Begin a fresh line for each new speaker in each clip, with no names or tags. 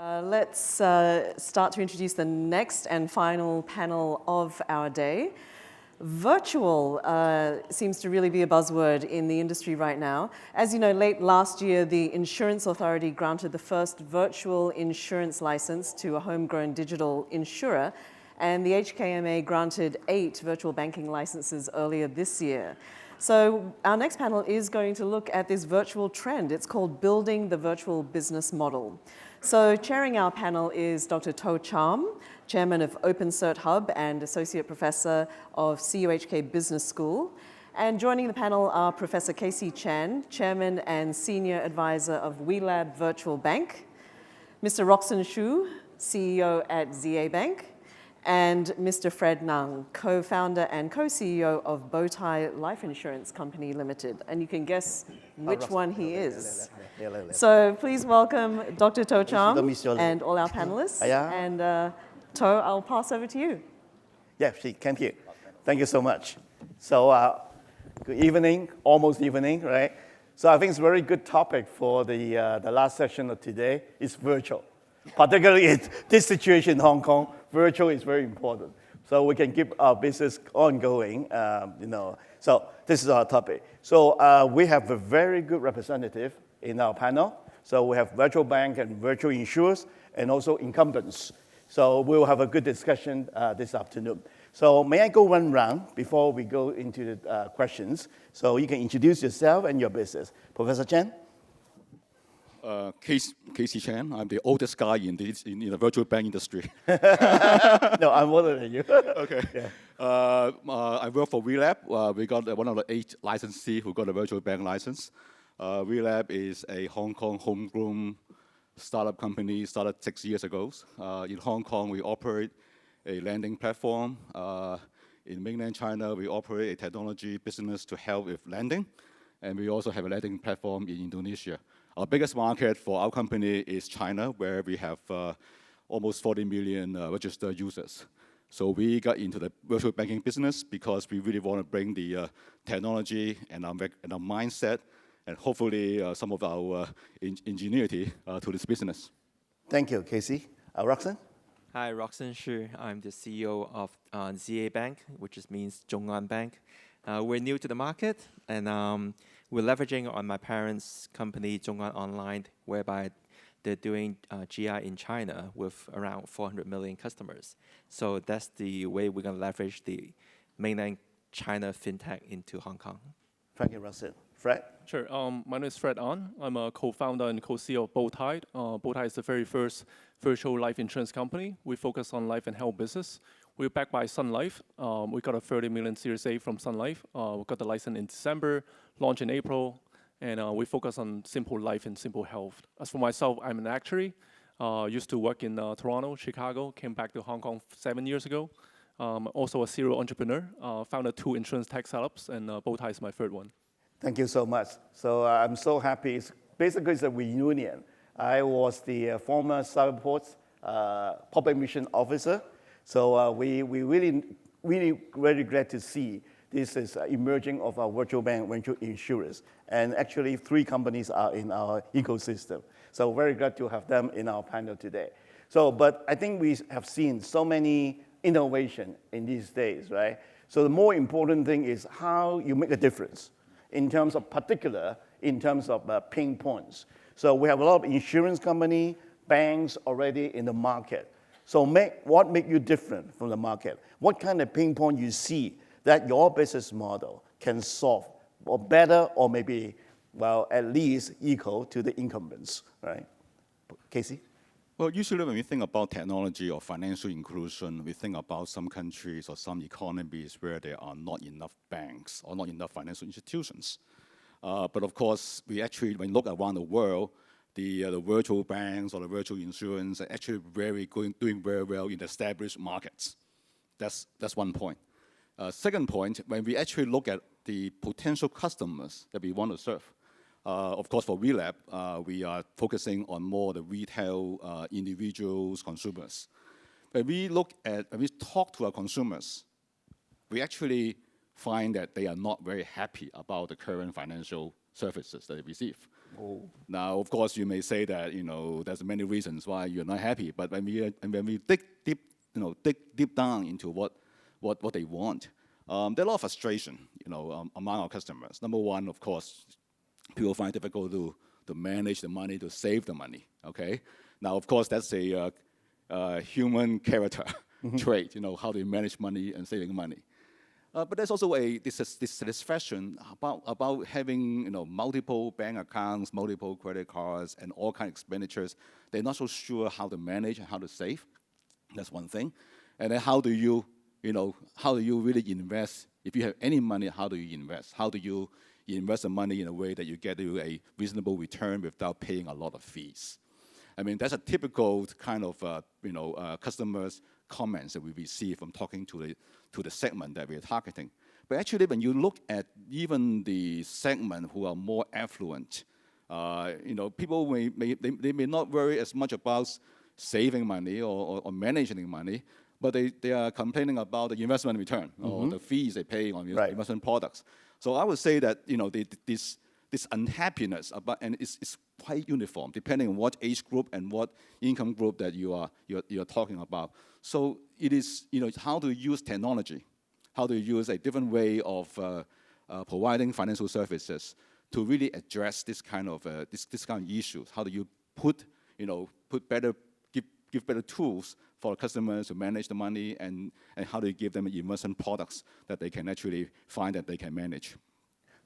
Let's start to introduce the next and final panel of our day. Virtual seems to really be a buzzword in the industry right now. As you know, late last year, the Insurance Authority granted the first virtual insurance license to a homegrown digital insurer, and the HKMA granted 8 virtual banking licenses earlier this year. So our next panel is going to look at this virtual trend. It's called Building the Virtual Business Model. So chairing our panel is Dr. To Cham, Chairman of OpenCert Hub and Associate Professor of CUHK Business School. And joining the panel are Professor Casey Chan, Chairman and Senior Advisor of WeLab Virtual Bank, Mr. Roxon Shu, CEO at ZA Bank, and Mr. Fred Nang, co-founder and co-CEO of Bowtie Life Insurance Company Limited. And you can guess which one he is. So please welcome Dr. To Cham and all our panelists. And To, I'll pass over to you.
Yeah, thank you. Thank you so much. So good evening, almost evening, right? So I think it's a very good topic for the last session of today. It's virtual. Particularly in this situation in Hong Kong, virtual is very important. So we can keep our business ongoing, So this is our topic. So we have a very good representative in our panel. So we have virtual bank and virtual insurers and also incumbents. So we'll have a good discussion this afternoon. So may I go one round before we go into the questions? So you can introduce yourself and your business. Professor Chen?
Casey Chan. I'm the oldest guy in the virtual bank industry.
No, I'm older than you.
Okay.
Yeah.
I work for WeLab. We got one of the 8 licensees who got a virtual bank license. WeLab is a Hong Kong homegrown startup company, started 6 years ago. In Hong Kong, we operate a lending platform. In mainland China, we operate a technology business to help with lending. And we also have a lending platform in Indonesia. Our biggest market for our company is China, where we have almost 40 million registered users. So we got into the virtual banking business because we really want to bring the technology and our mindset and hopefully some of our ingenuity to this business.
Thank you, Casey. Roxon?
Hi, Roxon Shu. I'm the CEO of ZA Bank, which means Zhongan Bank. We're new to the market, and we're leveraging on my parents' company, Zhongan Online, whereby they're doing GI in China with around 400 million customers. So that's the way we're going to leverage the mainland China fintech into Hong Kong.
Thank you, Roxon. Fred?
Sure. My name is Fred An. I'm a co-founder and co-CEO of Bowtie. Bowtie is the very first virtual life insurance company. We focus on life and health business. We're backed by Sun Life. We got a 30 million Series A from Sun Life. We got the license in December, launched in April, and we focus on simple life and simple health. As for myself, I'm an actuary. Used to work in Toronto, Chicago, came back to Hong Kong 7 years ago. Also a serial entrepreneur, founded 2 insurance tech startups, and Bowtie is my third one.
Thank you so much. So I'm so happy. Basically, it's a reunion. I was the former Cyberport's public mission officer. So we really very glad to see this is emerging of our virtual bank, virtual insurers. And actually, 3 companies are in our ecosystem. So very glad to have them in our panel today. So, but I think we have seen so many innovation in these days, right? So the more important thing is how you make a difference in terms of pain points. So we have a lot of insurance company, banks already in the market. So what make you different from the market? What kind of pain point you see that your business model can solve, or better, or maybe, well, at least equal to the incumbents, right? Casey?
Well, usually when we think about technology or financial inclusion, we think about some countries or some economies where there are not enough banks or not enough financial institutions. But of course, we actually, when you look around the world, the virtual banks or the virtual insurance are actually doing very well in the established markets. That's one point. Second point, when we actually look at the potential customers that we want to serve, of course, for WeLab, we are focusing on more the retail individuals, consumers. When we talk to our consumers, we actually find that they are not very happy about the current financial services that they receive. Now, of course, you may say that there's many reasons why you're not happy. But when we dig deep down into what they want, there are a lot of frustration, among our customers. Number one, of course, people find it difficult to manage the money, to save the money. Okay. Now, of course, that's a human character trait. How do you manage money and saving money? But there's also a dissatisfaction about having multiple bank accounts, multiple credit cards, and all kinds of expenditures. They're not so sure how to manage and how to save. That's one thing. And then how do you really invest? If you have any money, how do you invest? How do you invest the money in a way that you get to a reasonable return without paying a lot of fees? I mean, that's a typical kind of customers' comments that we receive from talking to the segment that we're targeting. But actually, when you look at even the segment who are more affluent, people may not worry as much about saving money or managing money, but they are complaining about the investment return or the fees they pay on investment products. So I would say that this unhappiness and it's quite uniform depending on what age group and what income group that you're talking about. So it is how to use technology, how to use a different way of providing financial services to really address this kind of issues. How do you give better tools for customers to manage the money, and how do you give them investment products that they can actually find that they can manage?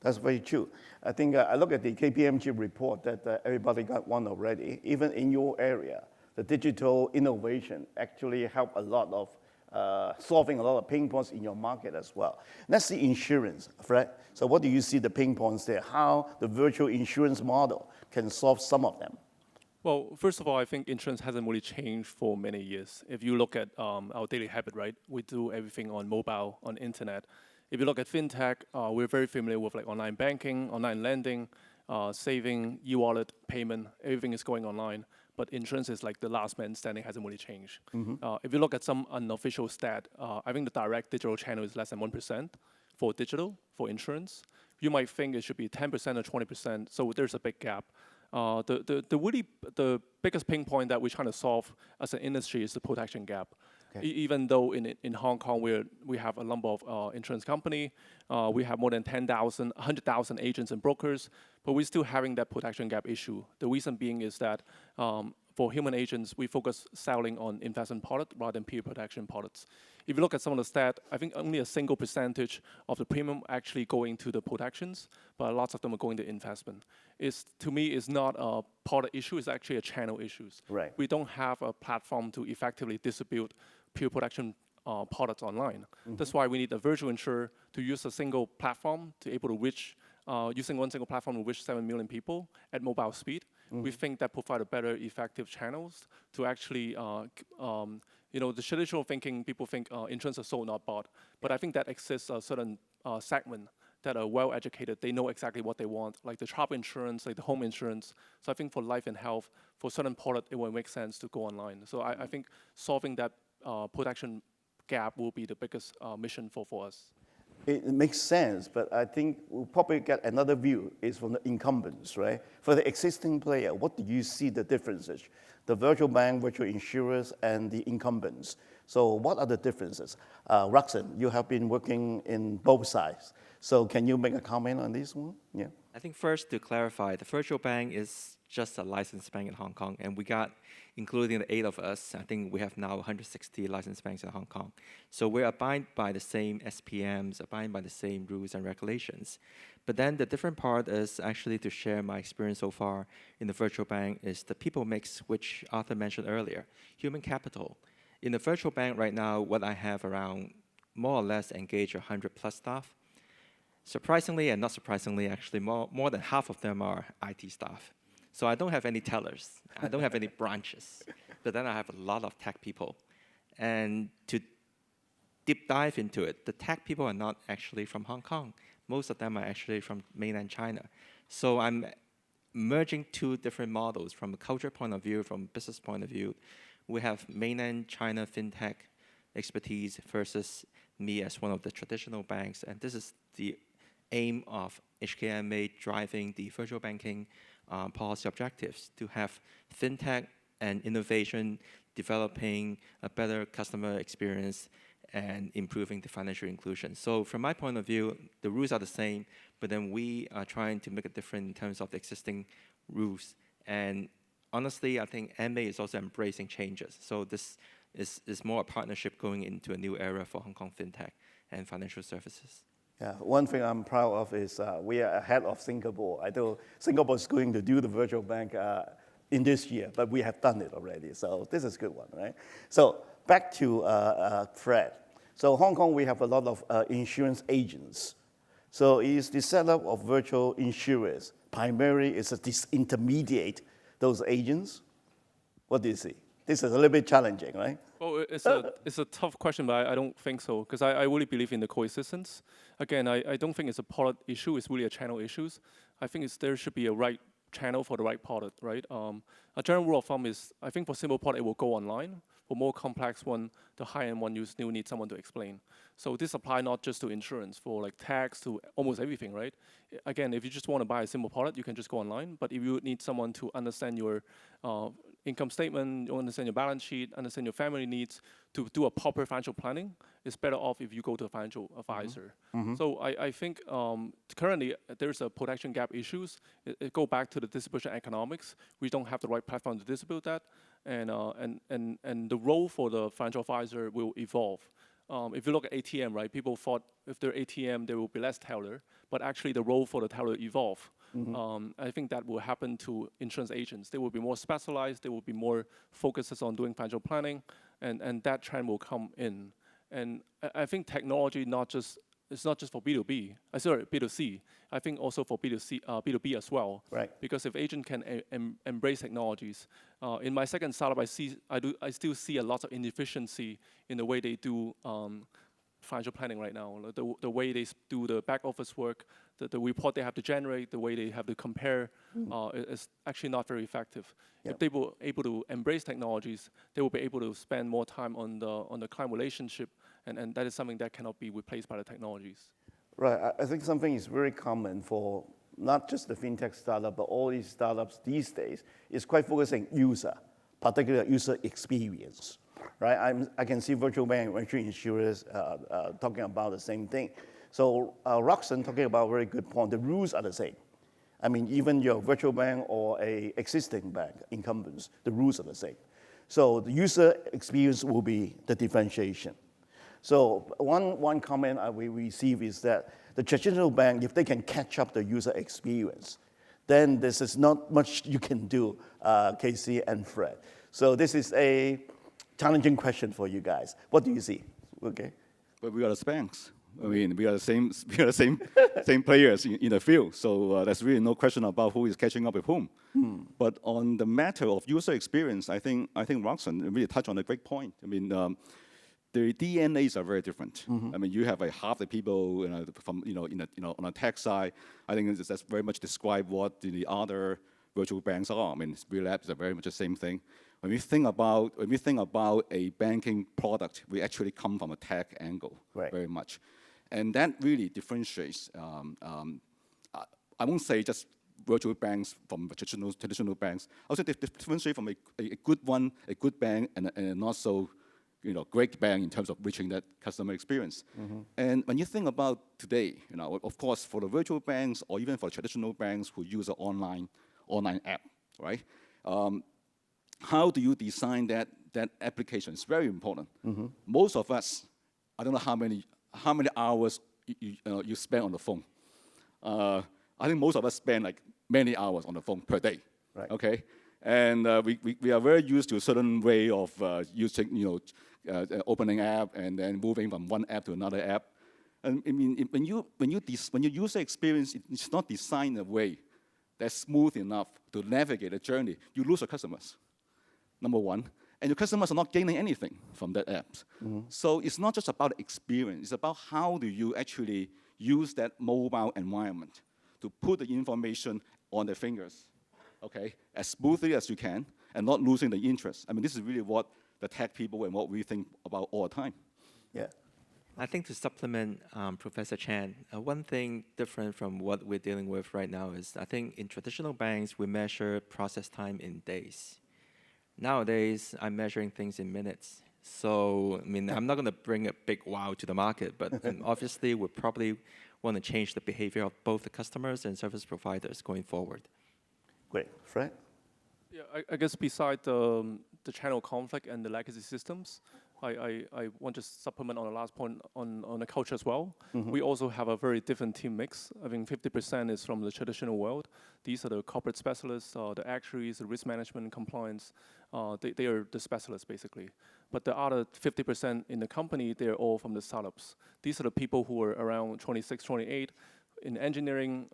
That's very true. I think I look at the KPMG report that everybody got one already. Even in your area, the digital innovation actually helped a lot of solving a lot of pain points in your market as well. Let's see insurance, Fred. So what do you see the pain points there? How the virtual insurance model can solve some of them?
Well, first of all, I think insurance hasn't really changed for many years. If you look at our daily habit, right, we do everything on mobile, on internet. If you look at fintech, we're very familiar with like online banking, online lending, saving, e-wallet, payment, everything is going online. But insurance is like the last man standing, hasn't really changed. If you look at some unofficial stat, I think the direct digital channel is less than 1% for digital, for insurance. You might think it should be 10% or 20%, so there's a big gap. The biggest pain point that we're trying to solve as an industry is the protection gap. Okay. Even though in Hong Kong we have a number of insurance company, we have more than 100,000 agents and brokers, but we're still having that protection gap issue. The reason being is that for human agents, we focus selling on investment product rather than peer protection products. If you look at some of the stats, I think only a single percentage of the premium actually going to the protections, but lots of them are going to investment. To me, it's not a product issue, it's actually a channel issue.
Right.
We don't have a platform to effectively distribute pure protection products online. That's why we need a virtual insurer to use a single platform to able to reach, using one single platform to reach 7 million people at mobile speed. We think that provide a better effective channels to actually, the traditional thinking, people think insurance is sold, not bought. But I think that exists a certain segment that are well educated. They know exactly what they want, like the travel insurance, like the home insurance. So I think for life and health, for certain product, it will make sense to go online. So I think solving that protection gap will be the biggest mission for us.
It makes sense, but I think we'll probably get another view is from the incumbents, right? For the existing player, what do you see the differences? The virtual bank, virtual insurers, and the incumbents. So what are the differences? Roxanne, you have been working in both sides. So can you make a comment on this one? Yeah.
I think first to clarify, the virtual bank is just a licensed bank in Hong Kong, and we got, including the 8 of us, I think we have now 160 licensed banks in Hong Kong. So we're abide by the same SPMs, abide by the same rules and regulations. But then the different part is actually to share my experience so far in the virtual bank is the people mix, which Arthur mentioned earlier, human capital. In the virtual bank right now, what I have around more or less engaged 100 plus staff. Surprisingly and not surprisingly, actually, more than half of them are IT staff. So I don't have any tellers. I don't have any branches. But then I have a lot of tech people. And to deep dive into it, the tech people are not actually from Hong Kong. Most of them are actually from mainland China. So I'm merging two different models from a culture point of view, from a business point of view. We have mainland China fintech expertise versus me as one of the traditional banks. And this is the aim of HKMA driving the virtual banking policy objectives to have fintech and innovation developing a better customer experience and improving the financial inclusion. So from my point of view, the rules are the same, but then we are trying to make a difference in terms of the existing rules. And honestly, I think MA is also embracing changes. So this is more a partnership going into a new era for Hong Kong fintech and financial services.
Yeah, one thing I'm proud of is we are ahead of Singapore. I know Singapore is going to do the virtual bank in this year, but we have done it already. So this is a good one, right? So back to Fred. So Hong Kong, we have a lot of insurance agents. So is the setup of virtual insurers primarily is to disintermediate those agents? What do you see? This is a little bit challenging, right?
Well, it's a tough question, but I don't think so, because I really believe in the coexistence. Again, I don't think it's a product issue, it's really a channel issue. I think there should be a right channel for the right product, right? A general rule of thumb is, I think for simple product, it will go online. For more complex one, the high-end one, you still need someone to explain. So this applies not just to insurance, for like tax, to almost everything, right? Again, if you just want to buy a simple product, you can just go online. But if you need someone to understand your income statement, you understand your balance sheet, understand your family needs, to do a proper financial planning, it's better off if you go to a financial advisor. So I think currently there's a protection gap issues. It go back to the distribution economics. We don't have the right platform to distribute that. And the role for the financial advisor will evolve. If you look at ATM, right, people thought if they're ATM, there will be less teller, but actually the role for the teller evolve. I think that will happen to insurance agents. They will be more specialized, they will be more focused on doing financial planning, and that trend will come in. And I think technology it's not just for B2B, B2C. I think also for B2B as well.
Right.
Because if agent can embrace technologies, in my second startup, I still see a lot of inefficiency in the way they do financial planning right now. The way they do the back office work, the report they have to generate, the way they have to compare is actually not very effective.
Yep.
If they were able to embrace technologies, they will be able to spend more time on the client relationship, and that is something that cannot be replaced by the technologies.
Right, I think something is very common for not just the fintech startup, but all these startups these days is quite focusing user, particularly user experience. Right, I can see virtual bank, virtual insurers talking about the same thing. So Roxanne talking about a very good point. The rules are the same. I mean, even your virtual bank or a existing bank incumbents, the rules are the same. So the user experience will be the differentiation. So one comment we receive is that the traditional bank, if they can catch up the user experience, then this is not much you can do, Casey and Fred. So this is a challenging question for you guys. What do you see? Okay.
But we are the banks. I mean, we are the same players in the field. So there's really no question about who is catching up with whom. But on the matter of user experience, I think Roxanne really touched on a great point. I mean, the DNAs are very different. I mean, you have half the people from on the tech side. I think that's very much describe what the other virtual banks are. I mean, Relabs are very much the same thing. When we think about a banking product, we actually come from a tech angle,
right,
very much, and that really differentiates. I won't say just virtual banks from traditional banks. I would say they differentiate from a good one, a good bank, and a not so great bank in terms of reaching that customer experience. And when you think about today, of course, for the virtual banks or even for traditional banks who use an online app, right? How do you design that application? It's very important. Most of us, I don't know how many hours you spend on the phone. I think most of us spend like many hours on the phone per day.
Right.
Okay, and we are very used to a certain way of using opening app and then moving from one app to another app. And I mean, when your user experience is not designed in a way that's smooth enough to navigate a journey, you lose your customers. Number one, and your customers are not gaining anything from that app. So it's not just about experience, it's about how do you actually use that mobile environment to put the information on their fingers, okay, as smoothly as you can, and not losing the interest. I mean, this is really what the tech people and what we think about all the time.
Yeah,
I think to supplement Professor Chan, one thing different from what we're dealing with right now is I think in traditional banks, we measure process time in days. Nowadays, I'm measuring things in minutes. So, I mean, I'm not going to bring a big wow to the market, but obviously, we probably want to change the behavior of both the customers and service providers going forward.
Great. Fred?
Yeah, I guess beside the channel conflict and the legacy systems, I want to supplement on the last point on the culture as well. We also have a very different team mix. I think 50% is from the traditional world. These are the corporate specialists, the actuaries, the risk management, compliance. They are the specialists, basically. But the other 50% in the company, they're all from the startups. These are the people who are around 26, 28. In engineering,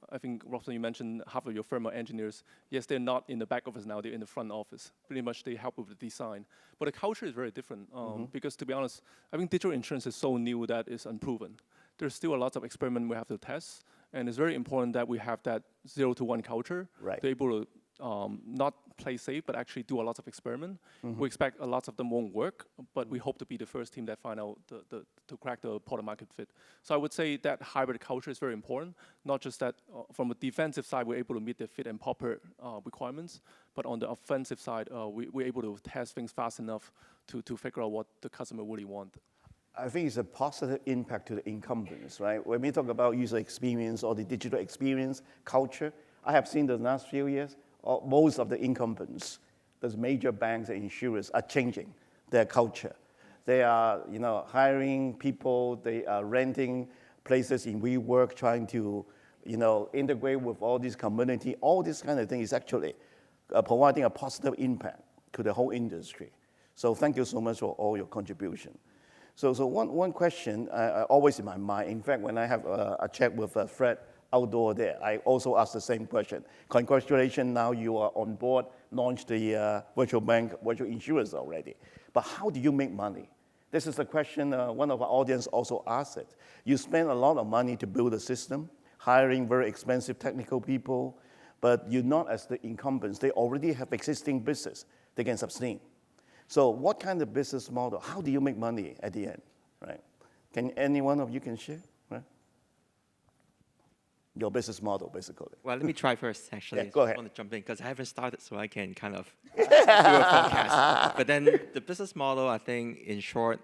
I think, Robson, you mentioned half of your firm are engineers. Yes, they're not in the back office now, they're in the front office. Pretty much they help with the design. But the culture is very different because, to be honest, I think digital insurance is so new that it's unproven. There's still a lot of experiment we have to test, and it's very important that we have that 0 to 1 culture.
Right.
They're able to not play safe, but actually do a lot of experiment. We expect a lot of them won't work, but we hope to be the first team that find out to crack the product market fit. So I would say that hybrid culture is very important, not just that from a defensive side, we're able to meet the fit and proper requirements, but on the offensive side, we're able to test things fast enough to figure out what the customer really wants.
I think it's a positive impact to the incumbents, right? When we talk about user experience or the digital experience culture, I have seen the last few years, most of the incumbents, those major banks and insurers are changing their culture. They are, hiring people. They are renting places in WeWork, trying to, integrate with all this community. All this kind of thing is actually providing a positive impact to the whole industry. So thank you so much for all your contribution. So one question always in my mind. In fact, when I have a chat with Fred outdoor there, I also ask the same question. Congratulations, now you are on board, launched the virtual bank, virtual insurance already. But how do you make money? This is a question one of our audience also asked it. You spend a lot of money to build a system, hiring very expensive technical people, but you're not as the incumbents. They already have existing business they can sustain. So what kind of business model, how do you make money at the end, right? Can any one of you can share, right? Your business model, basically.
Well, let me try first, actually.
Yeah, go ahead.
I want to jump in because I haven't started, so I can kind of do a forecast. But then the business model, I think, in short,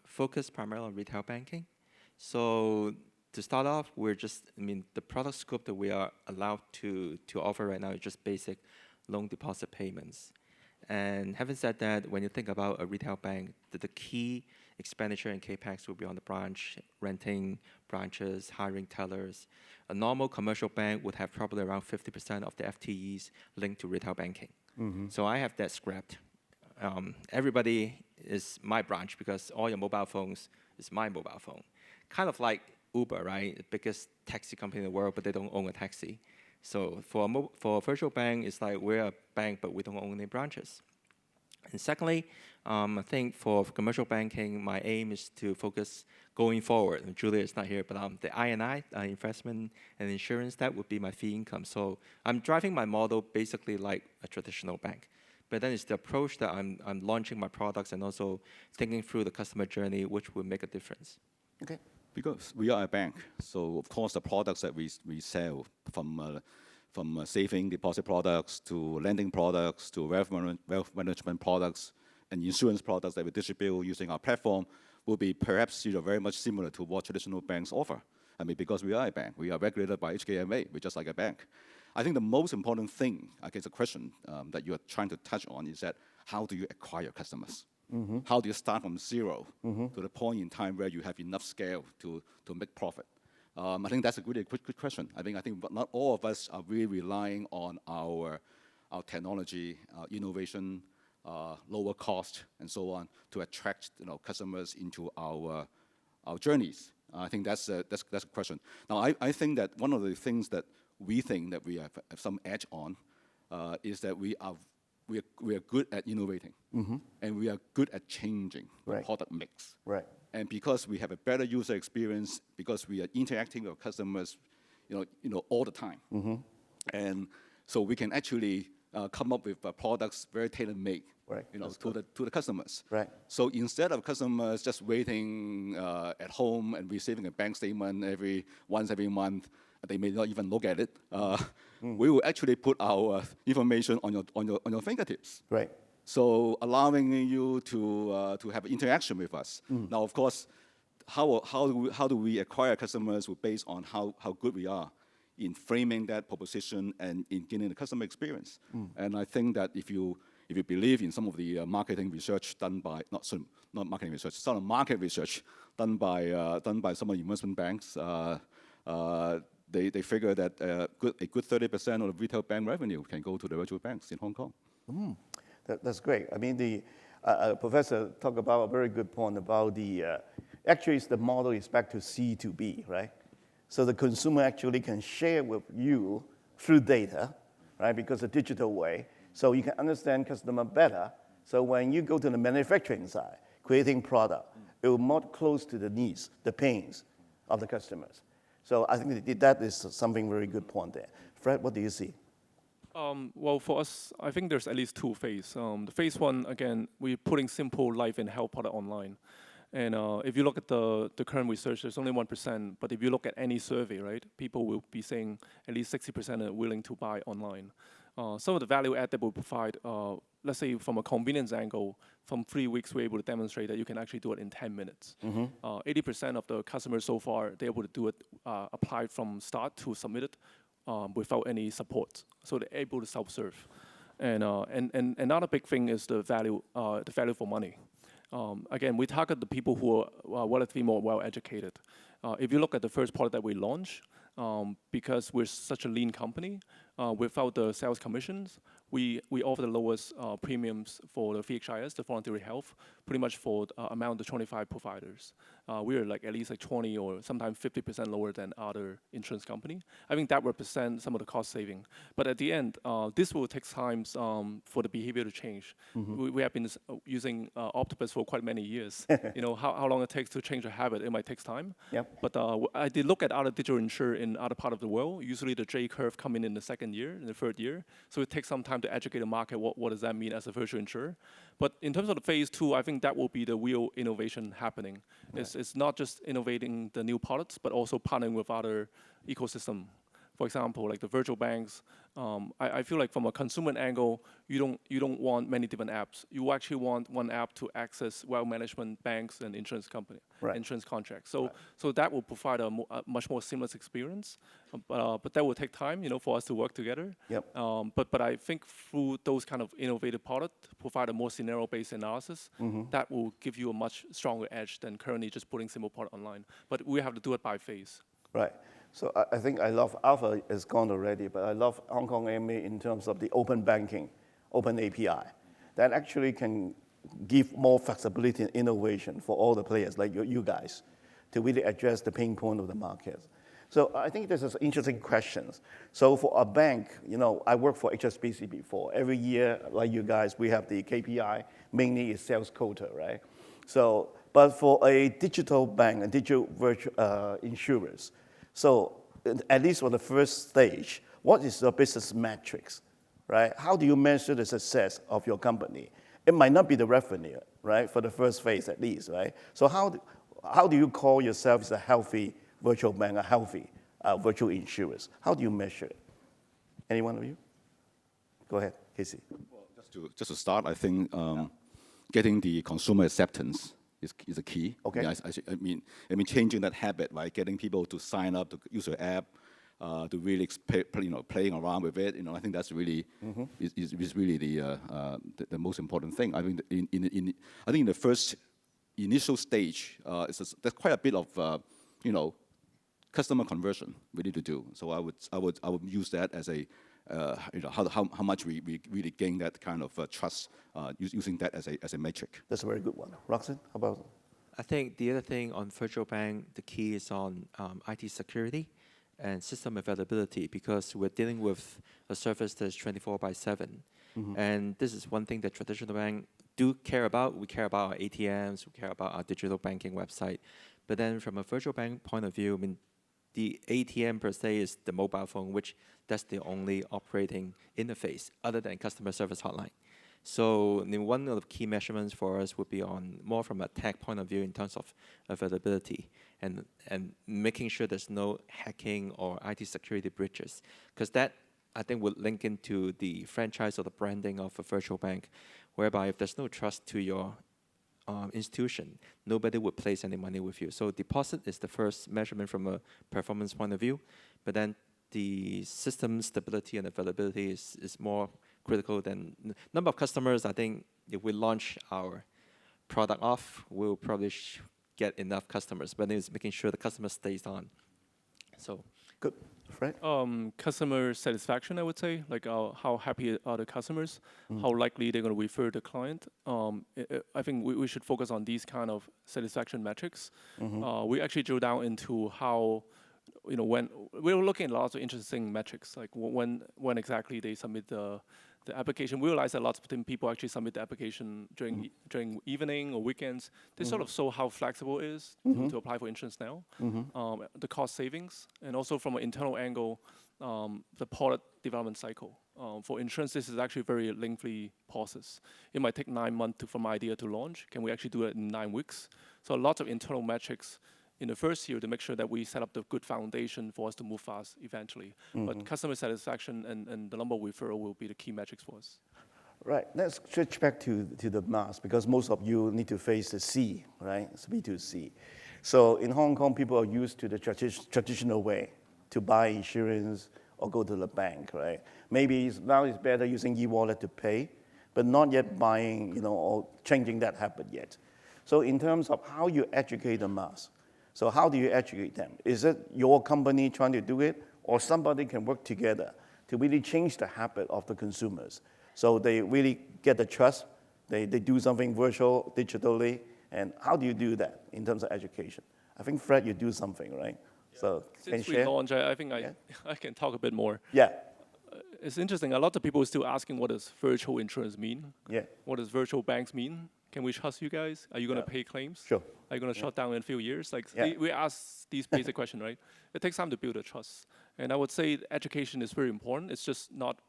focus primarily on retail banking. So to start off, the product scope that we are allowed to offer right now is just basic loan deposit payments. And having said that, when you think about a retail bank, the key expenditure and capex will be on the branch, renting branches, hiring tellers. A normal commercial bank would have probably around 50% of the FTEs linked to retail banking. So I have that scrapped. Everybody is my branch because all your mobile phones is my mobile phone. Kind of like Uber, right? The biggest taxi company in the world, but they don't own a taxi. So for a virtual bank, it's like we're a bank, but we don't own any branches. And secondly, I think for commercial banking, my aim is to focus going forward. And Julia is not here, but the I&I, investment and insurance, that would be my fee income. So I'm driving my model basically like a traditional bank. But then it's the approach that I'm launching my products and also thinking through the customer journey, which will make a difference.
Okay.
Because we are a bank, so of course the products that we sell from saving deposit products to lending products to wealth management products and insurance products that we distribute using our platform will be perhaps very much similar to what traditional banks offer. I mean, because we are a bank, we are regulated by PWMA, we're just like a bank. I think the most important thing, I guess the question that you are trying to touch on is that how do you acquire customers? How do you start from zero to the point in time where you have enough scale to make profit? I think that's a really good question. I think not all of us are really relying on our technology, innovation, lower cost, and so on to attract customers into our journeys. I think that's a question. Now, I think that one of the things that we think that we have some edge on is that we are good at innovating, and we are good at changing the product mix.
Right.
And because we have a better user experience, because we are interacting with customers, all the time, and so we can actually come up with products very tailor-made,
Right.
to the customers.
Right.
So instead of customers just waiting at home and receiving a bank statement once every month, they may not even look at it. We will actually put our information on your fingertips.
Right.
So allowing you to have interaction with us. Now, of course, how do we acquire customers based on how good we are in framing that proposition and in getting the customer experience. And I think that if you believe in some of the marketing research done by not marketing research, some of the market research done by some of the investment banks, they figure that a good 30% of the retail bank revenue can go to the virtual banks in Hong Kong.
That's great. I mean, the professor talked about a very good point about actually the model is back to C2B, right? So the consumer actually can share with you through data, right? Because a digital way, so you can understand customer better. So when you go to the manufacturing side, creating product, it will more close to the needs, the pains of the customers. So I think that is something very good point there. Fred, what do you see?
Well, for us, I think there's at least two phases. The phase one, again, we're putting simple life and health product online. And if you look at the current research, there's only 1%. But if you look at any survey, right, people will be saying at least 60% are willing to buy online. Some of the value add that we provide, let's say from a convenience angle, from 3 weeks, we're able to demonstrate that you can actually do it in 10 minutes. 80% of the customers so far, they're able to do it, apply from start to submit it without any support. So they're able to self-serve. And another big thing is the value for money. Again, we target the people who are relatively more well-educated. If you look at the first product that we launched, because we're such a lean company, without the sales commissions, we offer the lowest premiums for the VHIS, the voluntary health, pretty much for among the 25 providers. We are like at least like 20 or sometimes 50% lower than other insurance company. I think that represents some of the cost saving. But at the end, this will take time for the behavior to change. We have been using Octopus for quite many years. You know how long it takes to change a habit. It might take time.
Yep.
But I did look at other digital insurers in other part of the world. Usually the J curve come in the second year, in the third year. So it takes some time to educate the market. What does that mean as a virtual insurer? But in terms of the phase two, I think that will be the real innovation happening. Right. It's not just innovating the new products, but also partnering with other ecosystem. For example, like the virtual banks, I feel like from a consumer angle, you don't want many different apps. You actually want one app to access wealth management, banks, and insurance company, insurance contracts. So that will provide a much more seamless experience. But that will take time, for us to work together.
Yep.
But I think through those kind of innovative products, provide a more scenario-based analysis, that will give you a much stronger edge than currently just putting simple product online. But we have to do it by phase.
Right. So I think I love Alpha is gone already, but I love Hong Kong AMA in terms of the open banking, open API, that actually can give more flexibility and innovation for all the players like you guys to really address the pain point of the market. So I think this is interesting questions. So for a bank, I worked for HSBC before. Every year, like you guys, we have the KPI, mainly is sales quota, right? So, but for a digital bank and digital virtual insurers, so at least for the first stage, what is your business metrics, right? How do you measure the success of your company? It might not be the revenue, right, for the first phase at least, right? So how do you call yourself as a healthy virtual bank, a healthy virtual insurers? How do you measure it? Any one of you? Go ahead, Casey.
Well, just to start, I think getting the consumer acceptance is a key.
Okay.
I mean, changing that habit, right? Getting people to sign up to use your app, to really playing around with it. I think that's really is really the most important thing. I mean, I think in the first initial stage, there's quite a bit of customer conversion we need to do. So I would use that as a how much we really gain that kind of trust using that as a metric.
That's a very good one. Roxanne, how about?
I think the other thing on virtual bank, the key is on IT security and system availability, because we're dealing with a service that's 24/7. And this is one thing that traditional bank do care about. We care about our ATMs, we care about our digital banking website. But then from a virtual bank point of view, I mean, the ATM per se is the mobile phone, which that's the only operating interface other than customer service hotline. So one of the key measurements for us would be on more from a tech point of view in terms of availability and making sure there's no hacking or IT security breaches, because that I think would link into the franchise or the branding of a virtual bank, whereby if there's no trust to your institution, nobody would place any money with you. So deposit is the first measurement from a performance point of view, but then the system stability and availability is more critical than number of customers. I think if we launch our product off, we'll probably get enough customers, but it's making sure the customer stays on. So
Good. Fred?
Customer satisfaction, I would say, like how happy are the customers, how likely they're going to refer the client. I think we should focus on these kind of satisfaction metrics. We actually drill down into how, when we're looking at lots of interesting metrics, like when exactly they submit the application. We realize that lots of people actually submit the application during evening or weekends. They sort of show how flexible it is to apply for insurance now, the cost savings, and also from an internal angle, the product development cycle. For insurance, this is actually a very lengthy process. It might take 9 months from idea to launch. Can we actually do it in 9 weeks? So lots of internal metrics in the first year to make sure that we set up the good foundation for us to move fast eventually. But customer satisfaction and the number of referral will be the key metrics for us.
Right. Let's switch back to the mass, because most of you need to face the C, right? It's B2C. So in Hong Kong, people are used to the traditional way to buy insurance or go to the bank, right? Maybe now it's better using e-wallet to pay, but not yet buying, or changing that habit yet. So in terms of how you educate the mass, so how do you educate them? Is it your company trying to do it, or somebody can work together to really change the habit of the consumers? So they really get the trust, they do something virtual, digitally, and how do you do that in terms of education? I think, Fred, you do something, right? Yeah. So
since we launched, I think I can talk a bit more.
Yeah.
It's interesting, a lot of people are still asking what does virtual insurance mean?
Yeah.
What does virtual banks mean? Can we trust you guys? Are you going to pay claims?
Sure.
Are you going to shut down in a few years?
Yeah.
We ask these basic questions, right? It takes time to build a trust. And I would say education is very important. It's just not,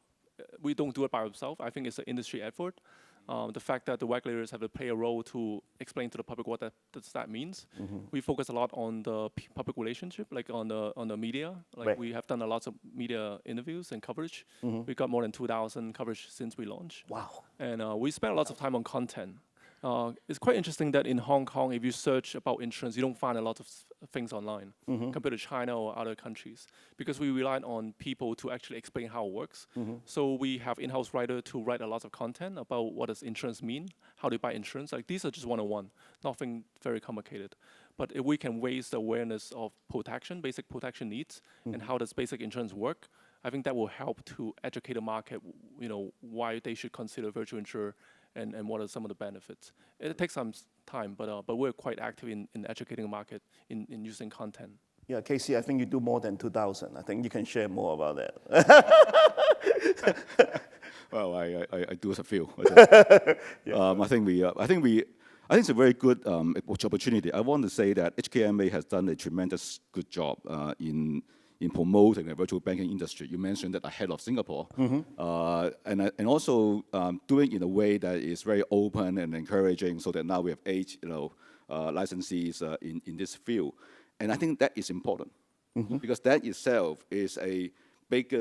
we don't do it by ourselves. I think it's an industry effort. The fact that the regulators have to play a role to explain to the public what that means. We focus a lot on the public relationship, like on the media. Like we have done a lot of media interviews and coverage. We got more than 2,000 coverage since we launched.
Wow.
And we spend a lot of time on content. It's quite interesting that in Hong Kong, if you search about insurance, you don't find a lot of things online compared to China or other countries, because we rely on people to actually explain how it works. So we have in-house writer to write a lot of content about what does insurance mean, how do you buy insurance. Like these are just 101, nothing very complicated. But if we can raise the awareness of protection, basic protection needs, and how does basic insurance work, I think that will help to educate the market, why they should consider virtual insurer and what are some of the benefits. It takes some time, but we're quite active in educating the market in using content.
Yeah, Casey, I think you do more than 2,000. I think you can share more about that.
Well, I do a few. I think it's a very good opportunity. I want to say that HKMA has done a tremendous good job in promoting the virtual banking industry. You mentioned that ahead of Singapore, and also doing in a way that is very open and encouraging, so that now we have 8 licensees in this field, and I think that is important because that itself is a big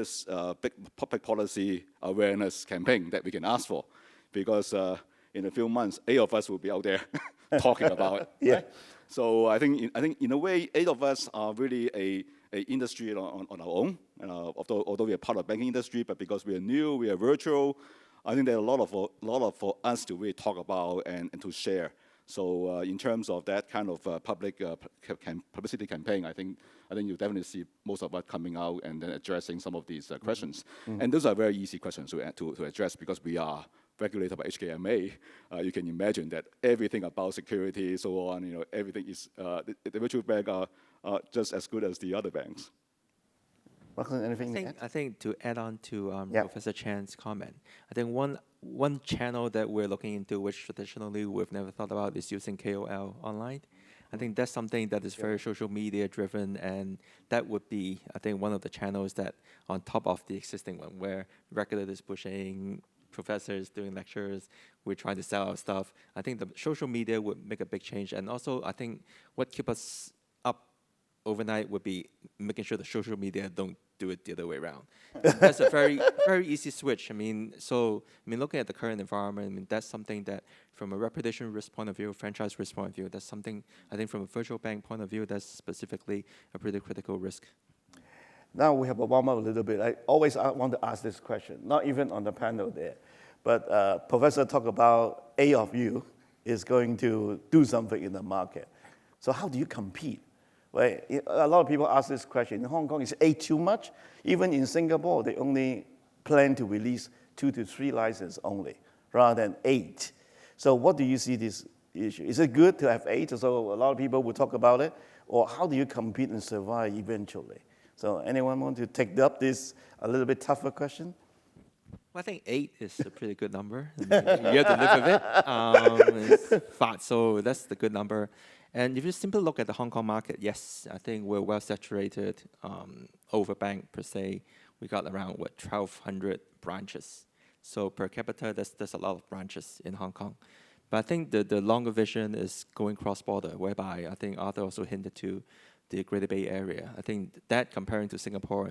public policy awareness campaign that we can ask for, because in a few months 8 of us will be out there talking about it.
Yeah.
Right? So I think in a way 8 of us are really a industry on our own, although we are part of the banking industry, but because we are new, we are virtual, I think there are a lot of for us to really talk about and to share. So in terms of that kind of public publicity campaign, I think you definitely see most of us coming out and then addressing some of these questions. And those are very easy questions to address, because we are regulated by HKMA. You can imagine that everything about security, so on, everything is, the virtual bank are just as good as the other banks.
Roxanne, anything to add?
I think to add on to Professor Chan's comment, I think one channel that we're looking into, which traditionally we've never thought about, is using KOL online. I think that's something that is very social media driven, and that would be, I think, one of the channels that on top of the existing one, where regulators pushing, professors doing lectures, we're trying to sell our stuff. I think the social media would make a big change, and also I think what keep us up overnight would be making sure the social media don't do it the other way around. That's a very easy switch. Looking at the current environment, that's something that from a reputation risk point of view, franchise risk point of view, that's something I think from a virtual bank point of view, that's specifically a pretty critical risk.
Now we have a warm up a little bit. I always want to ask this question, not even on the panel there, but Professor talked about 8 of you is going to do something in the market. So how do you compete? Right? A lot of people ask this question. In Hong Kong, is 8 too much? Even in Singapore, they only plan to release 2 to 3 licenses only, rather than 8. So what do you see this issue? Is it good to have 8? So a lot of people will talk about it. Or how do you compete and survive eventually? So anyone want to take up this a little bit tougher question?
Well, I think 8 is a pretty good number. You have to live with it. It's fat, so that's the good number. And if you simply look at the Hong Kong market, yes, I think we're well saturated, overbanked per se. We got around 1,200 branches. So per capita, there's a lot of branches in Hong Kong. But I think the longer vision is going cross-border, whereby I think Arthur also hinted to the Greater Bay Area. I think that comparing to Singapore,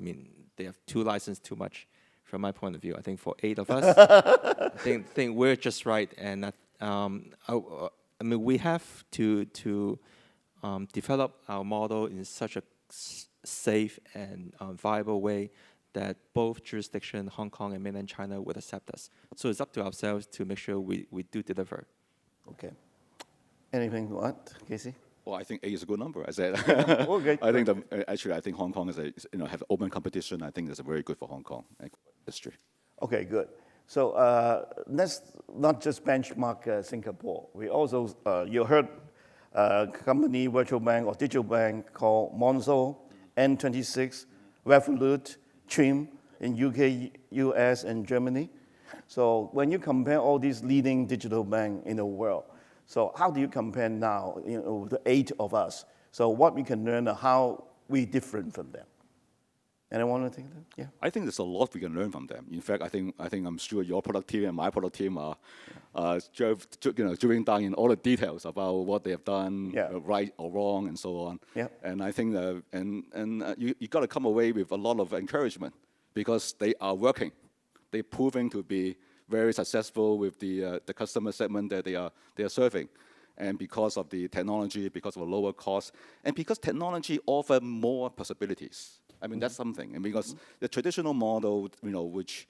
they have 2 licenses too much from my point of view. I think for 8 of us, I think we're just right. And we have to develop our model in such a safe and viable way that both jurisdictions, Hong Kong and mainland China, would accept us. So it's up to ourselves to make sure we do deliver.
Okay. Anything to add, Casey?
Well, I think 8 is a good number. I said.
Okay.
I think I think Hong Kong have open competition. I think that's very good for Hong Kong history.
Okay, good. So let's not just benchmark Singapore. We also you heard a company virtual bank or digital bank called Monzo, N26, Revolut, Trim in UK, US, and Germany. So when you compare all these leading digital banks in the world, so how do you compare now, the 8 of us? So what we can learn, how we different from them? Anyone want to think that? Yeah.
I think there's a lot we can learn from them. In fact, I'm sure your product team and my product team are drilling down in all the details about what they have done, right or wrong, and so on.
Yeah.
And I think you got to come away with a lot of encouragement because they are working. They're proving to be very successful with the customer segment that they are serving. And because of the technology, because of a lower cost, and because technology offers more possibilities. That's something. And because the traditional model, which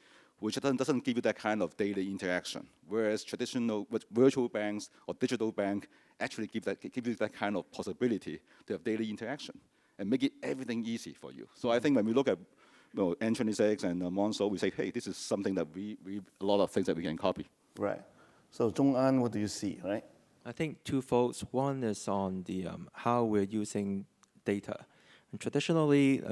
doesn't give you that kind of daily interaction, whereas traditional virtual banks or digital bank actually give you that kind of possibility to have daily interaction and make it everything easy for you. So I think when we look at N26 and Monzo, we say, hey, this is something that we a lot of things that we can copy.
Right. So Zhong'an, what do you see, right?
I think twofold. One is on the how we're using data. And traditionally,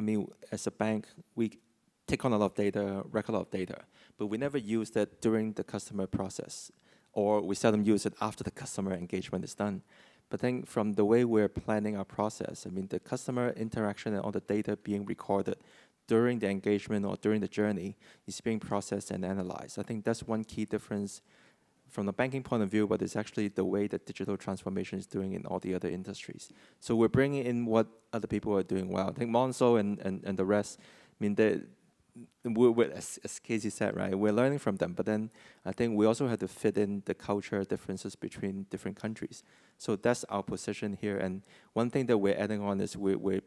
as a bank, we take on a lot of data, record a lot of data, but we never use that during the customer process, or we seldom use it after the customer engagement is done. But then from the way we're planning our process, the customer interaction and all the data being recorded during the engagement or during the journey is being processed and analyzed. I think that's one key difference from the banking point of view, but it's actually the way that digital transformation is doing in all the other industries. So we're bringing in what other people are doing well. I think Monzo and the rest, as Casey said, right, we're learning from them, but then I think we also have to fit in the culture differences between different countries. So that's our position here. And one thing that we're adding on is we're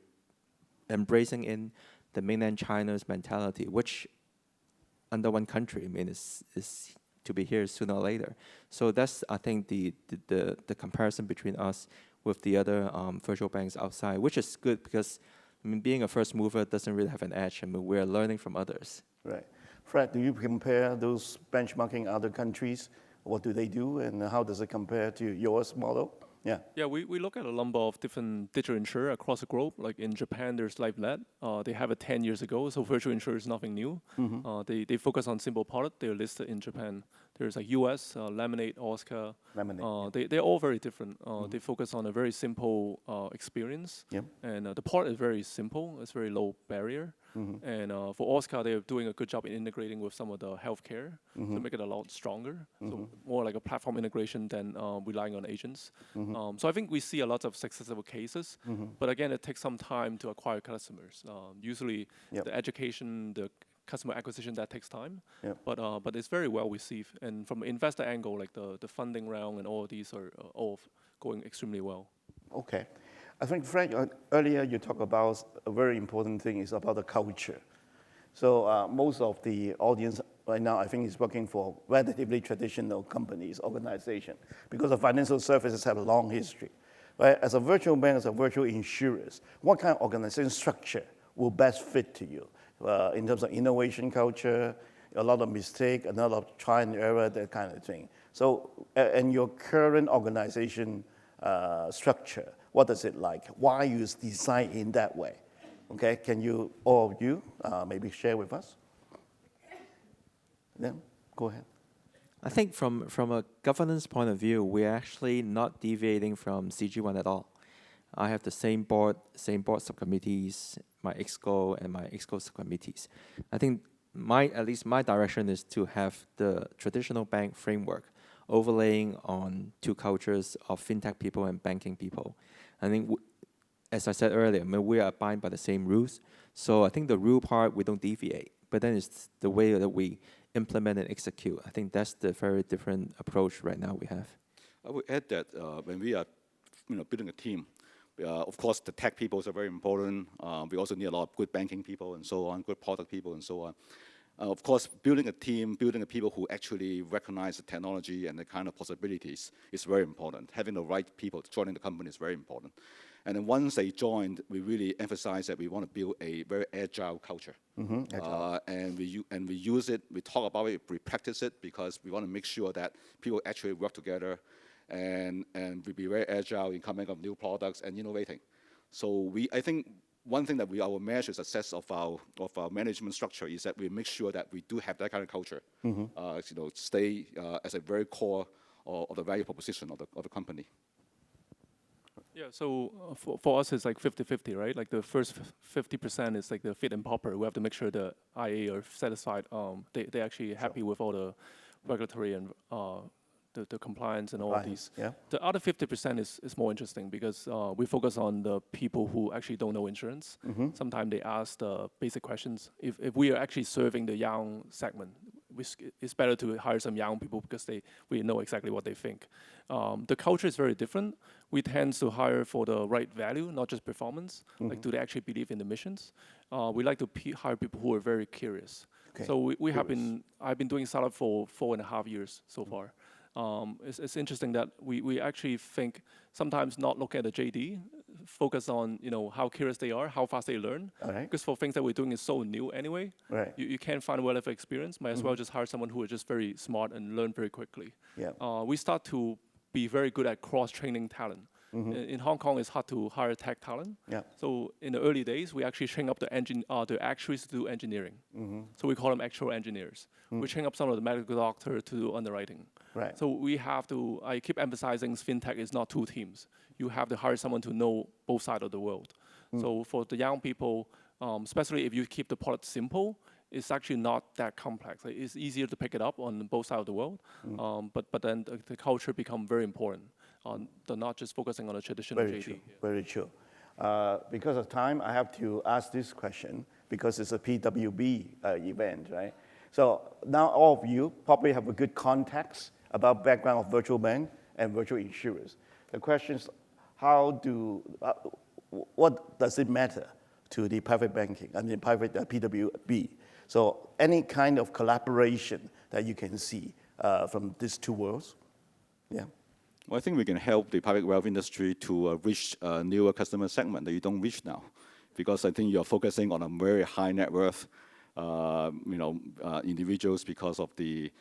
embracing in the mainland China's mentality, which under one country, is to be here sooner or later. So that's, I think, the comparison between us with the other virtual banks outside, which is good because being a first mover doesn't really have an edge. We're learning from others.
Right. Fred, do you compare those benchmarking other countries? What do they do, and how does it compare to yours model? Yeah.
Yeah, we look at a number of different digital insurers across the globe. Like in Japan, there's LifeNet. They have it 10 years ago, so virtual insurance is nothing new. They focus on simple product. They're listed in Japan. There's like US, Lemonade, Oscar.
Lemonade,
They're all very different. They focus on a very simple experience.
Yep.
And the product is very simple. It's very low barrier. And for Oscar, they're doing a good job in integrating with some of the healthcare to make it a lot stronger. So more like a platform integration than relying on agents. So I think we see a lot of successful cases, but again, it takes some time to acquire customers. Usually, the education, the customer acquisition, that takes time, but it's very well received. And from an investor angle, like the funding round and all of these are all going extremely well.
Okay. I think, Frank, earlier you talked about a very important thing is about the culture. So most of the audience right now, I think, is working for relatively traditional companies, organization, because the financial services have a long history. Right? As a virtual bank, as a virtual insurers, what kind of organization structure will best fit to you in terms of innovation culture, a lot of mistake, a lot of try and error, that kind of thing. So, and your current organization structure, what does it like? Why you design in that way? Okay, can you, all of you, maybe share with us? Yeah, go ahead.
I think from a governance point of view, we're actually not deviating from CG1 at all. I have the same board subcommittees, my ExCo and my ExCo subcommittees. I think at least my direction is to have the traditional bank framework overlaying on two cultures of fintech people and banking people. I think, as I said earlier, I mean, we are abiding by the same rules. So I think the rule part, we don't deviate. But then it's the way that we implement and execute. I think that's the very different approach right now we have.
I would add that when we are building a team, of course, the tech people are very important. We also need a lot of good banking people and so on, good product people and so on. Of course, building a team, building a people who actually recognize the technology and the kind of possibilities is very important. Having the right people joining the company is very important. And then once they joined, we really emphasize that we want to build a very agile culture. And we use it, we talk about it, we practice it, because we want to make sure that people actually work together and we be very agile in coming up with new products and innovating. So I think one thing that our measure success of our management structure is that we make sure that we do have that kind of culture, stay as a very core of the value proposition of the company.
Yeah, so for us, it's like 50-50, right? Like the first 50% is like the fit and proper. We have to make sure the IA are satisfied. They're actually happy with all the regulatory and the compliance and all of these.
Yeah.
The other 50% is more interesting because we focus on the people who actually don't know insurance. Sometimes they ask the basic questions. If we are actually serving the young segment, it's better to hire some young people because we know exactly what they think. The culture is very different. We tend to hire for the right value, not just performance. Like, do they actually believe in the missions? We like to hire people who are very curious. Okay. So I've been doing startup for 4.5 years so far. It's interesting that we actually think sometimes not look at the JD, focus on how curious they are, how fast they learn. Because for things that we're doing is so new anyway, you can't find relevant experience. Might as well just hire someone who is just very smart and learn very quickly. We start to be very good at cross-training talent. In Hong Kong, it's hard to hire tech talent. So in the early days, we actually train up the actuaries to do engineering. So we call them actual engineers. We train up some of the medical doctors to do underwriting. So we have to, I keep emphasizing fintech is not two teams. You have to hire someone to know both sides of the world. So for the young people, especially if you keep the product simple, it's actually not that complex. It's easier to pick it up on both sides of the world. But then the culture becomes very important. They're not just focusing on a traditional JD.
Very true. Because of time, I have to ask this question because it's a PWB event, right? So now all of you probably have a good context about background of virtual bank and virtual insurers. The question is, what does it matter to the private banking and the private PWB? So any kind of collaboration that you can see from these two worlds? Yeah.
Well, I think we can help the private wealth industry to reach a newer customer segment that you don't reach now, because I think you're focusing on a very high net worth, individuals because of the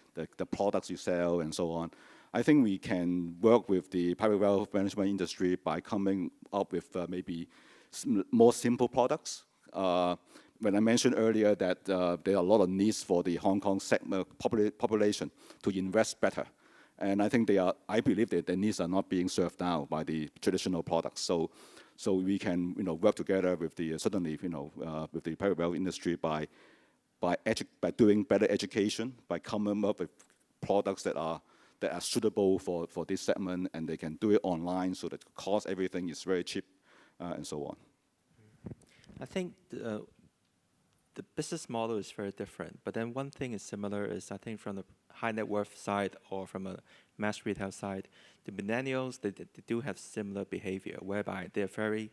products you sell and so on. I think we can work with the private wealth management industry by coming up with maybe more simple products. When I mentioned earlier that there are a lot of needs for the Hong Kong segment population to invest better. And I think I believe that the needs are not being served now by the traditional products. So we can, work together with certainly, with the private wealth industry by doing better education, by coming up with products that are suitable for this segment, and they can do it online so that the cost, everything is very cheap, and so on.
I think the business model is very different, but then one thing is similar is I think from the high net worth side or from a mass retail side, the millennials, they do have similar behavior whereby they're very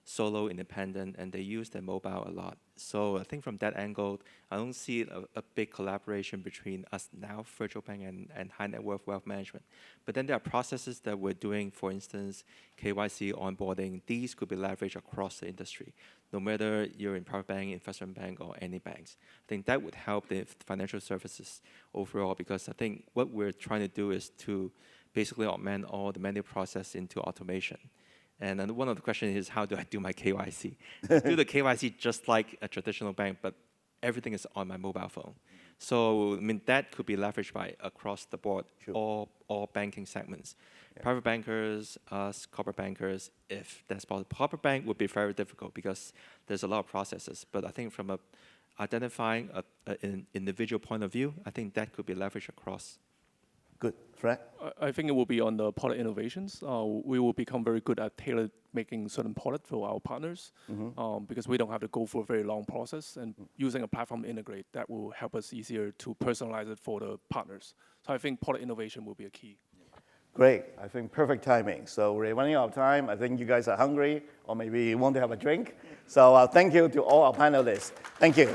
solo independent and they use their mobile a lot. So I think from that angle, I don't see a big collaboration between us now, virtual bank and high net worth wealth management. But then there are processes that we're doing, for instance, KYC onboarding. These could be leveraged across the industry, no matter you're in private bank, investment bank, or any banks. I think that would help the financial services overall, because I think what we're trying to do is to basically augment all the manual process into automation. And then one of the questions is, how do I do my KYC? Do the KYC just like a traditional bank, but everything is on my mobile phone. So, I mean, that could be leveraged by across the board, all banking segments. Yeah. Private bankers, us, corporate bankers, if that's possible. Corporate bank would be very difficult because there's a lot of processes. But I think from identifying an individual point of view, I think that could be leveraged across.
Good. Fred?
I think it will be on the product innovations. We will become very good at making certain product for our partners, because we don't have to go through a very long process, and using a platform to integrate, that will help us easier to personalize it for the partners. So I think product innovation will be a key.
Great. I think perfect timing. So we're running out of time. I think you guys are hungry, or maybe you want to have a drink. So thank you to all our panelists. Thank you.